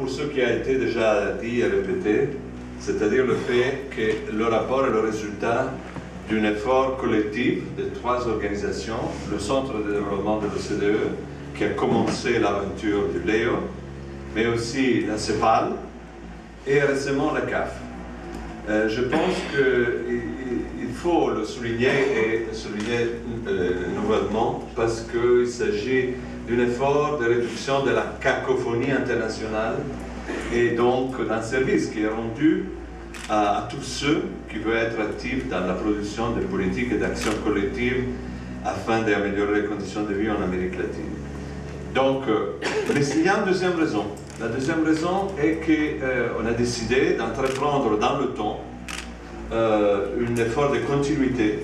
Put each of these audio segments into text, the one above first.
pour ce qui a été déjà dit et répété, c'est-à-dire le fait que le rapport est le résultat d'un effort collectif de 3 organisations, le Centre de développement de l'OCDE, qui a commencé l'aventure du LEO, mais aussi la CEPAL et récemment la CAF. Je pense qu'il faut le souligner et le souligner nouvellement parce qu'il s'agit d'un effort de réduction de la cacophonie internationale et donc d'un service qui est rendu à tous ceux qui veulent être actifs dans la production de politiques et d'actions collectives afin d'améliorer les conditions de vie en Amérique latine. Donc, mais il y a une deuxième raison. La deuxième raison est qu'on a décidé d'entreprendre dans le temps un effort de continuité.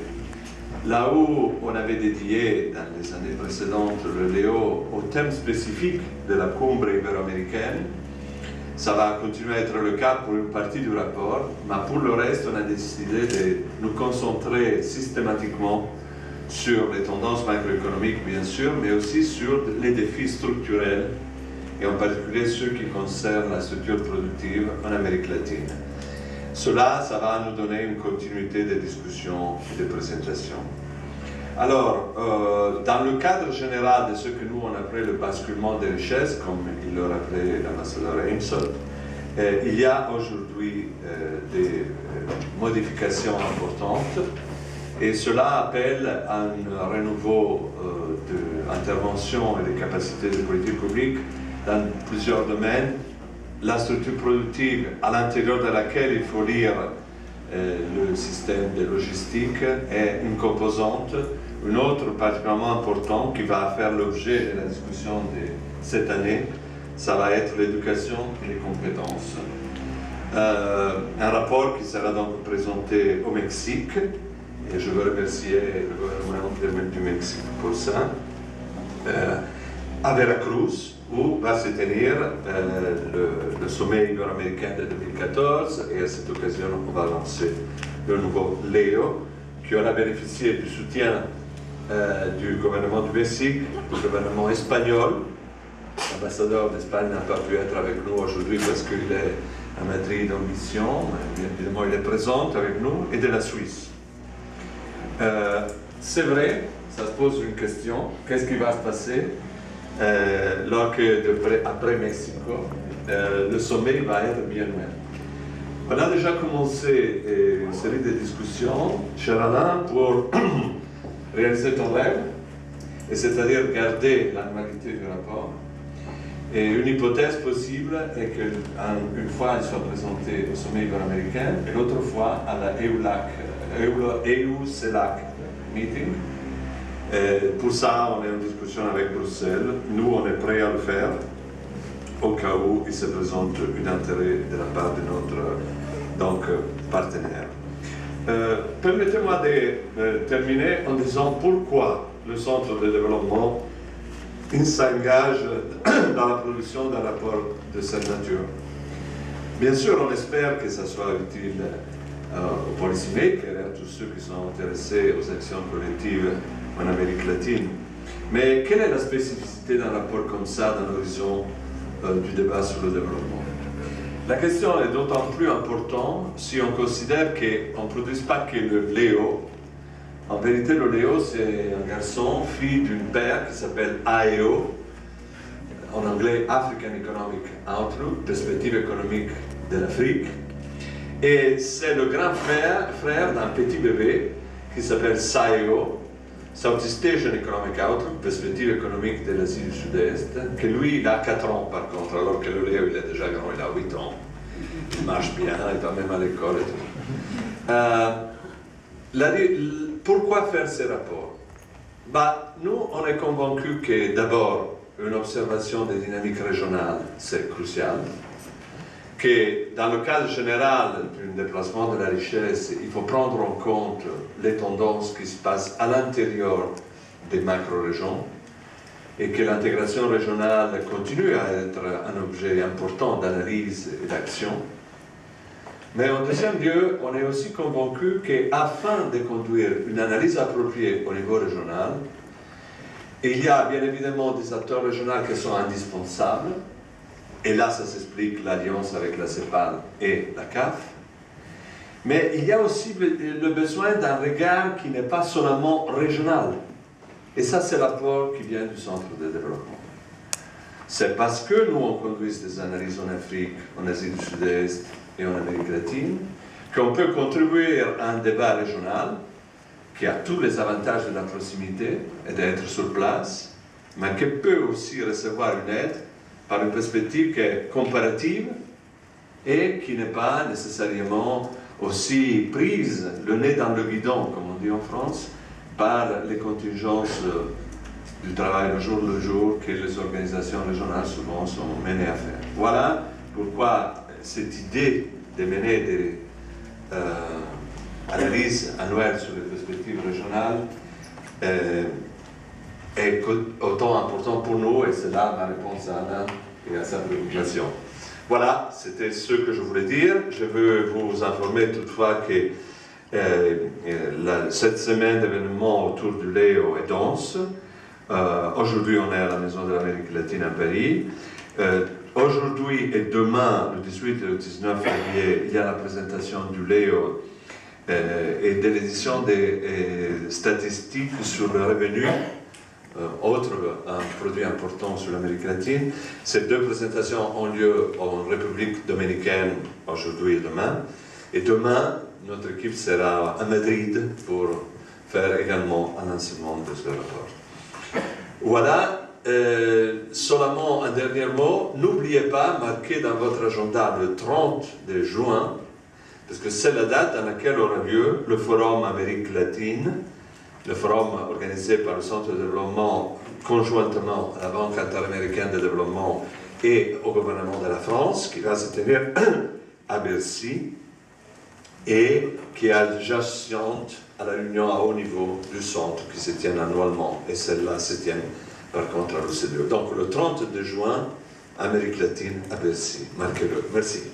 Là où on avait dédié dans les années précédentes le LEO au thème spécifique de la Cumbre ibero-américaine, ça va continuer à être le cas pour une partie du rapport, mais pour le reste, on a décidé de nous concentrer systématiquement sur les tendances macroéconomiques, bien sûr, mais aussi sur les défis structurels, et en particulier ceux qui concernent la structure productive en Amérique latine. Cela, ça va nous donner une continuité de discussions et de présentations. Alors, dans le cadre général de ce que nous on appelle le basculement des richesses, comme il le rappelait l'ambassadeur Eimsol, il y a aujourd'hui des modifications importantes et cela appelle à un renouveau d'intervention et de capacités de politique publique dans plusieurs domaines. La structure productive à l'intérieur de laquelle il faut lire le système de logistique est une composante. Une autre particulièrement importante qui va faire l'objet de la discussion de cette année, ça va être l'éducation et les compétences. Un rapport qui sera donc présenté au Mexique, et je veux remercier le gouvernement du Mexique pour ça, à Veracruz, où va se tenir le sommet ibero-américain de 2014, et à cette occasion on va lancer le nouveau LEO, qui aura bénéficié du soutien du gouvernement du Mexique, du gouvernement espagnol. L'ambassadeur d'Espagne n'a pas pu être avec nous aujourd'hui parce qu'il est à Madrid en mission, mais évidemment il est présent avec nous, et de la Suisse. C'est vrai, ça se pose une question, qu'est-ce qui va se passer après Mexico, le sommet va être bien loin. On a déjà commencé une série de discussions, cher Alain, pour réaliser ton rêve, et c'est-à-dire garder l'annualité du rapport. Et une hypothèse possible est qu'une fois il soit présenté au sommet ibero-américain et l'autre fois à la EU-CELAC meeting. Pour ça, on est en discussion avec Bruxelles. Nous, on est prêts à le faire au cas où il se présente un intérêt de la part de notre partenaire. Permettez-moi de terminer en disant pourquoi le Centre de développement s'engage dans la production d'un rapport de cette nature. Bien sûr, on espère que ça soit utile aux policymakers et à tous ceux qui sont intéressés aux actions collectives en Amérique latine. Mais quelle est la spécificité d'un rapport comme ça dans l'horizon du débat sur le développement? La question est d'autant plus importante si on considère qu'on ne produise pas que le Léo. En vérité, le Léo, c'est un garçon, fille d'une père qui s'appelle AEO, en anglais African Economic Outlook, perspective économique de l'Afrique. Et c'est le grand frère d'un petit bébé qui s'appelle SAEO, Southeast Asian Economic Outlook, perspective économique de l'Asie du Sud-Est, que lui, il a 4 ans par contre, alors que le Léo, il est déjà grand, il a 8 ans. Il marche bien, il va même à l'école et tout. Pourquoi faire ces rapports? Nous, on est convaincus que d'abord, une observation des dynamiques régionales, c'est crucial. Que dans le cadre général d'un déplacement de la richesse, il faut prendre en compte les tendances qui se passent à l'intérieur des macro-régions et que l'intégration régionale continue à être un objet important d'analyse et d'action. Mais en deuxième lieu, on est aussi convaincu qu'afin de conduire une analyse appropriée au niveau régional, il y a bien évidemment des acteurs régionaux qui sont indispensables, Et là, ça s'explique l'alliance avec la CEPAL et la CAF. Mais il y a aussi le besoin d'un regard qui n'est pas seulement régional. Et ça, c'est l'apport qui vient du Centre de développement. C'est parce que nous, on conduit des analyses en Afrique, en Asie du Sud-Est et en Amérique latine, qu'on peut contribuer à un débat régional qui a tous les avantages de la proximité et d'être sur place, mais qui peut aussi recevoir une aide par une perspective qui est comparative et qui n'est pas nécessairement aussi prise le nez dans le guidon, comme on dit en France, par les contingences du travail le jour que les organisations régionales souvent sont menées à faire. Voilà pourquoi cette idée de mener des analyses annuelles sur les perspectives régionales est autant important pour nous, et c'est là ma réponse à Alain et à sa préoccupation. Voilà, c'était ce que je voulais dire. Je veux vous informer toutefois que cette semaine d'événements autour du Léo est dense. Aujourd'hui, on est à la Maison de l'Amérique latine à Paris. Aujourd'hui et demain, le 18 et le 19 février, il y a la présentation du Léo et de l'édition des statistiques sur le revenu, un produit important sur l'Amérique latine. Ces deux présentations ont lieu en République dominicaine aujourd'hui et demain. Et demain, notre équipe sera à Madrid pour faire également un lancement de ce rapport. Voilà, seulement un dernier mot. N'oubliez pas, marquez dans votre agenda le 30 de juin, parce que c'est la date à laquelle aura lieu le Forum Amérique latine, le forum organisé par le Centre de développement conjointement à la Banque interaméricaine de développement et au gouvernement de la France, qui va se tenir à Bercy et qui est adjacente à la réunion à haut niveau du centre qui se tient annuellement, et celle-là se tient par contre à l'OCDE. Donc le 30 de juin, Amérique latine à Bercy. Marquez-le. Merci.